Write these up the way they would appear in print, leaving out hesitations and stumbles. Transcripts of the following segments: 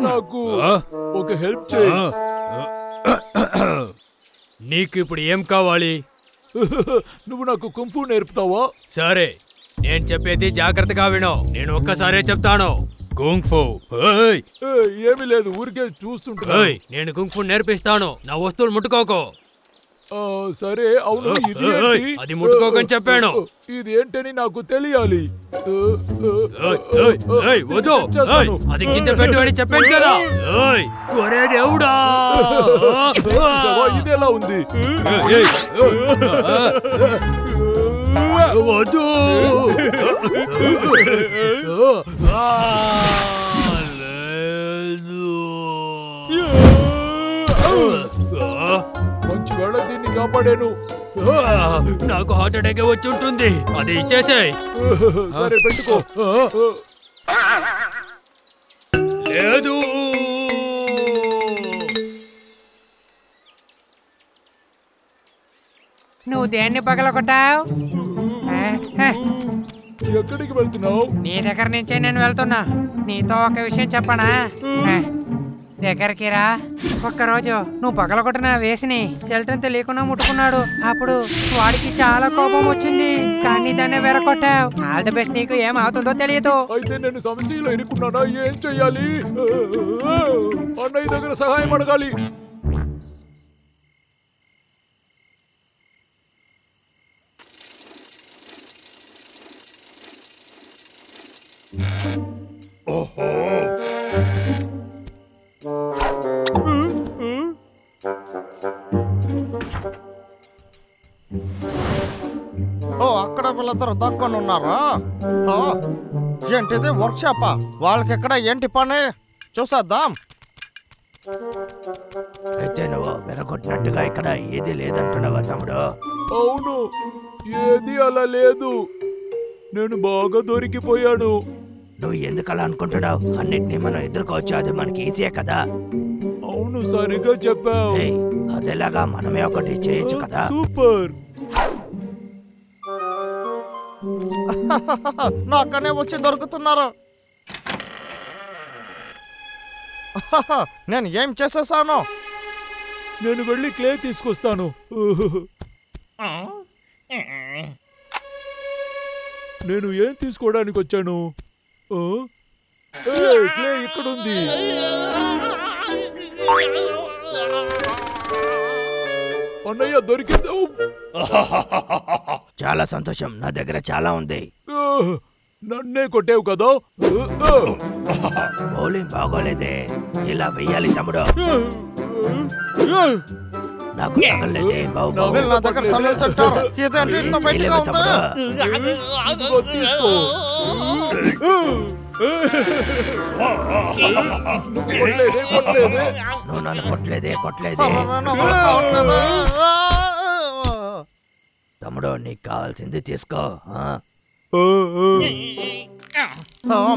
నాకు ఒక హెల్ప్ చేయి. నీకు ఇప్పుడు ఏం కావాలి? నువ్వు నాకు కుంఫు నేర్పుతావా? సరే, నేను చెప్పేది జాగ్రత్తగా విను. నేను ఒక్కసారే చెప్తాను. కుంఫు. ఏమీ లేదు, ఊరికే చూస్తుంటా. నేను కుంఫు నేర్పిస్తాను. నా వస్తువులు ముట్టుకోకు. సరే. అవును, ఇది అది ముట్టుకోకని చెప్పాను. ఇది ఏంటని నాకు తెలియాలి. వద్దు, అది కింద పెట్టు అని చెప్పాను కదా. ఒరే దేవుడా, ఇది ఎలా ఉంది? వద్దు. మంచి వేళ దీన్ని కాపాడాను. నాకు హార్ట్ అటాక్ వచ్చి ఉంటుంది. అది ఇచ్చేసాయి. సరే, పెట్టుకో. లేదు, నువ్వు దేన్ని పగలగొట్టావు? ఎక్కడికి వెళ్తున్నావు? నీ దగ్గర నుంచే నేను వెళ్తున్నా. నీతో ఒక విషయం చెప్పనా? దగ్గరికి రా. ఒక్కరోజు నువ్వు పగలగొట్టిన వేసిని చెల్టంతో లేకుండా ముట్టుకున్నాడు. అప్పుడు వాడికి చాలా కోపం వచ్చింది, కానీ దాన్ని వెరకొట్టావు. All the best. నీకు ఏమవుతుందో తెలియదు. అయితే నేను సమస్యలో ఇరుక్కున్నానా? ఏం చెయ్యాలి? అన్నయ్య దగ్గర సహాయం అడగాలి. ఓహో, అక్కడ వీళ్ళిద్దరు దక్కని ఉన్నారా? ఏంటిది, వర్క్ షాపా? వాళ్ళకి ఇక్కడ ఏంటి పని? చూసేద్దాం. అయితే నువ్వు వెనకొట్టినట్టుగా ఇక్కడ ఏది లేదంటున్నావా తమ్ముడు? అవును, ఏది అలా లేదు. నేను బాగా దొరికిపోయాను. నువ్వు ఎందుకు అలా అనుకుంటున్నావు? అన్నిటినీ మనం ఎదుర్కోవచ్చు. అది మనకి ఈజీయే కదా. అవును, సరిగా చెప్పావు. అదేలాగా మనమే ఒకటి చేయొచ్చు కదా. సూపర్. నాకనే వచ్చి దొరుకుతున్నారు. నేను ఏం చేసేసాను? నేను వెళ్ళి క్లే తీసుకొస్తాను. నేను ఏం తీసుకోవడానికి వచ్చాను? క్లే ఇక్కడుంది. అన్నయ్య, దొరికింది. చాలా సంతోషం. నా దగ్గర చాలా ఉంది. నన్నే కొట్టావు కదా. బౌలింగ్ బాగోలేదే. ఇలా వెయ్యాలి తమ్ముడు. నాకు తగలేదే. నా దగ్గర నువ్వు నన్ను కొట్టలేదే. తమ్ముడు, నీకు కావాల్సింది తీసుకో.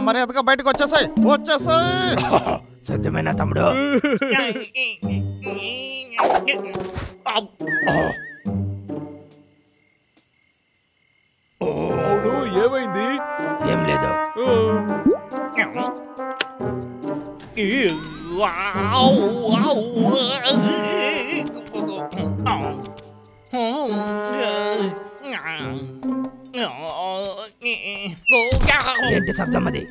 మర్యాదగా బయటకు వచ్చేసాయి. సత్యమేనా తమ్ముడు? అవును, ఏమైంది? ఏం లేదు. ఏంటి శబ్దం అది?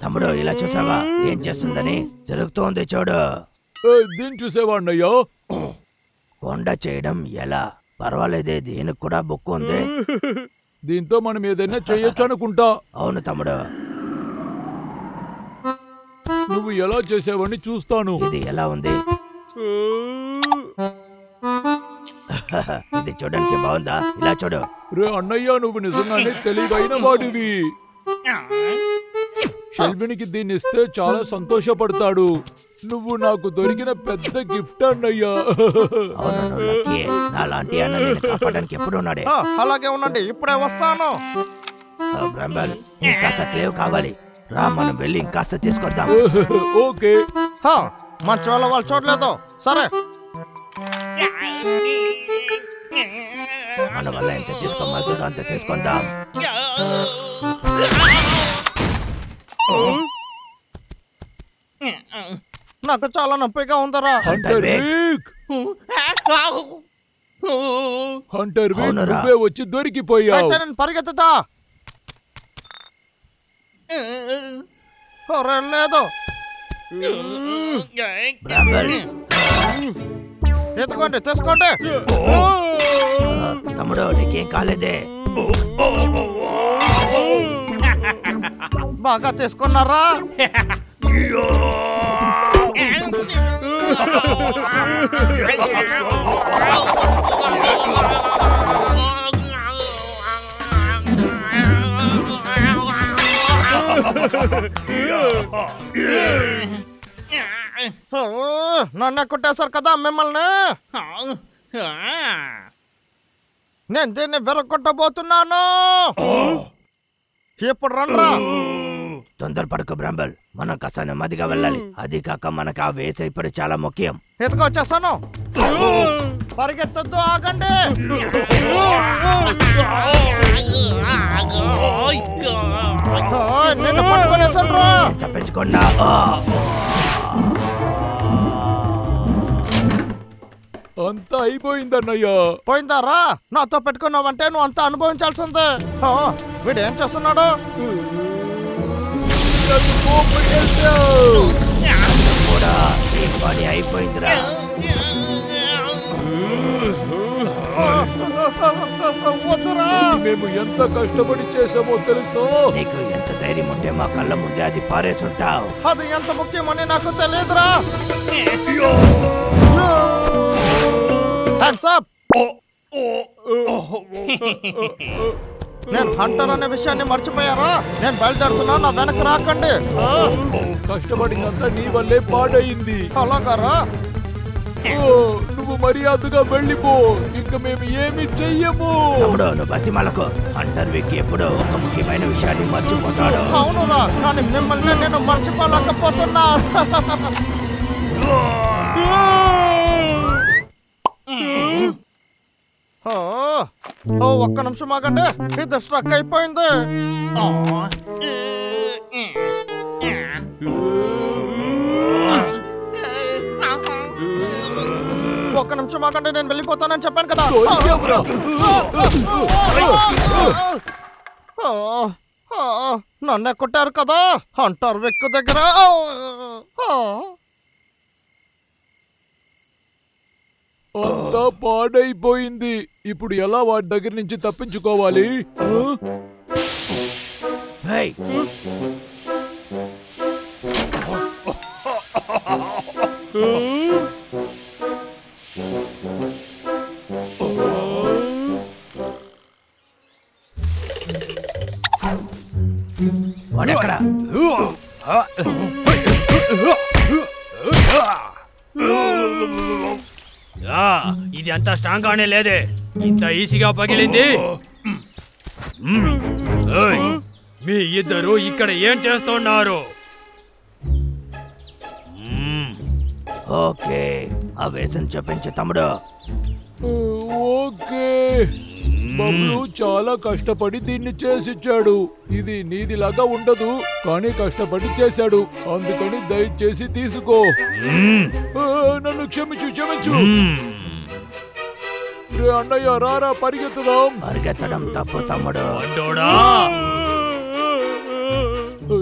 తమ్ముడు, ఇలా చూసావా ఏం చేస్తుందని? జరుగుతోంది చూడు. దీన్ని చూసేవా అన్నయ్యా? కొండ చేయడం ఎలా? పర్వాలేదే, దీనికి కూడా బుక్ ఉంది. దీంతో మనం ఏదైనా చేయొచ్చు అనుకుంటా. అవును తమ్ముడు. నువ్వు ఎలా చేసావని చూస్తాను. ఇది ఎలా ఉంది? ఇది చూడడానికి బాగుందా? ఇలా చూడు. రే అన్నయ్య, నువ్వు నిజంగానే తెలివైన వాడివి. షెల్వినికి దీన్ని ఇస్తే చాలా సంతోషపడతాడు. నువ్వు నాకు దొరికిన పెద్ద గిఫ్ట్ అన్నయ్యా. అవును లక్కీ. నాలాంటి అన్న నిన్ను కాపాడడానికి ఎప్పుడు ఉన్నాడే. అలాగే ఉండండి, ఇప్పుడే వస్తాను. బ్రంబల్ ఇంకాస్త క్లేవ్ కావాలి. రా మనం వెళ్ళి ఇంకాస్త తీసుకొద్దాం. ఓకే. మంచి వాళ్ళ వాళ్ళు చూడలేదు. సరే, మన వల్ల ఎంత తీసుకోమవుతుందో అంత తీసుకుందాం. నాకు చాలా నొప్పిగా ఉందరా. హంటర్ వీక్, హంటర్ వీక్, నువ్వే వచ్చి దొరికిపోయావు. అయితే నేను పరిగెత్తుతా. లేదు, బ్రంబల్ ఎత్తుకోండి, తీసుకోండి. తమ్ముడు నీకేం కాలేదే. బాగా తీసుకున్నారా? నన్నే కొట్టేశారు కదా మిమ్మల్ని. నేను దీన్ని వెరగొట్టబోతున్నాను. ఇప్పుడు రండ్రా. తొందరపడకు బ్రంబల్, మనం కాస్త నెమ్మదిగా వెళ్ళాలి. అది కాక మనకు ఆ వేస ఇప్పుడు చాలా ముఖ్యం. ఎత్తుకొచ్చేస్తాను. పరిగెత్తద్దు, ఆగండి. నిన్ను పట్టుకునేసాను. తప్పించుకున్నా. అంతా అయిపోయిందన్నయ్యా. పోయిందారా? నాతో పెట్టుకున్నావంటే నువ్వు అంతా అనుభవించాల్సిందే. వీడు ఏం చేస్తున్నాడు? కూడా ఈ పని అయిపోయిందిరా. వద్దురా. మేము ఎంత కష్టపడి చేసామో తెలుసా? నీకు ఎంత ధైర్యం ఉంటే మా కళ్ళ ముందే అది పారేసుంటావు. అది ఎంత ముఖ్యమని నాకు తెలియదురా. Hands up. నేను హంటర్ అనే విషయాన్ని మర్చిపోయారా? నేను బయలుదేరుతున్నా, నా వెనక్కి రాకండి. కష్టపడిందంతా నీ వల్లే పాడయింది. అలాగారా? నువ్వు మర్యాదగా వెళ్ళిపో. ఇంక మేము ఏమి చెయ్యము. తమ్ముడు నువ్వు బతిమాలకు. హంటర్ వీక్ ఎప్పుడు ఒక ముఖ్యమైన విషయాన్ని మర్చిపోతాడు. అవునురా, కానీ మిమ్మల్ని నేను మర్చిపోలేకపోతున్నా. ఒక్క నిమిషం ఆగండి, ఇది స్ట్రక్ అయిపోయింది. ఒక్క నిమిషం ఆగండి, నేను వెళ్ళిపోతానని చెప్పాను కదా. నన్నే కొట్టారు కదా హంటర్ వెక్కు దగ్గర. అంతా పాడైపోయింది. ఇప్పుడు ఎలా వాడి దగ్గర నుంచి తప్పించుకోవాలి? వాడెక్కడా? ఇది అంత స్ట్రాంగ్ గానే లేదే, ఇంత ఈజీగా పగిలింది. మీ ఇద్దరు ఇక్కడ ఏం చేస్తున్నారు? ఓకే, ఆ వేసం చూపించు తమ్ముడు. ఓకే. బబ్లు చాలా కష్టపడి దీన్ని చేసిచ్చాడు. ఇది నీదిలాగా ఉండదు, కానీ కష్టపడి చేశాడు. అందుకని దయచేసి తీసుకో. నన్ను క్షమించు, క్షమించు. అన్నయ్య రారా, పరిగెత్తుదాం. పరిగెత్తడం తప్పు తమ్ముడు.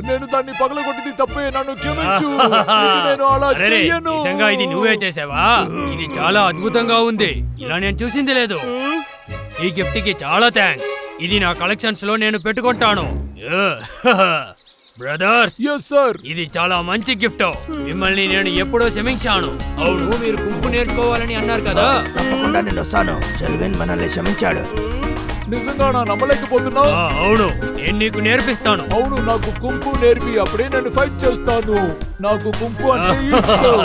నేను దాన్ని పగలగొట్టింది తప్పే, నన్ను క్షమించు. నేను అలా చెయ్యను. నిజంగా ఇది నువ్వే చేసావా? ఇది చాలా అద్భుతంగా ఉంది, ఇలా నేను చూసింది లేదు. ఈ గిఫ్ట్ కి చాలా థ్యాంక్స్. ఇది నా కలెక్షన్స్ లో నేను పెట్టుకుంటాను. Brothers, yes sir. ఇది చాలా మంచి గిఫ్ట్. మిమ్మల్ని నేను ఎప్పుడో క్షమించాను. అవును, మీరు కుంఫు నేర్చుకోవాలని అన్నారు కదా. తప్పకుండా నేను వస్తాను. చెల్విన్ మనల్ని క్షమించాడు. నిజంగా నా నమ్మలేకపోతున్నావు. అవును, నేను నీకు నేర్పిస్తాను. అవును, నాకు కుంఫు నేర్పి, అప్పుడే నేను ఫైట్ చేస్తాను. నాకు కుంఫు అంటే ఇష్టం.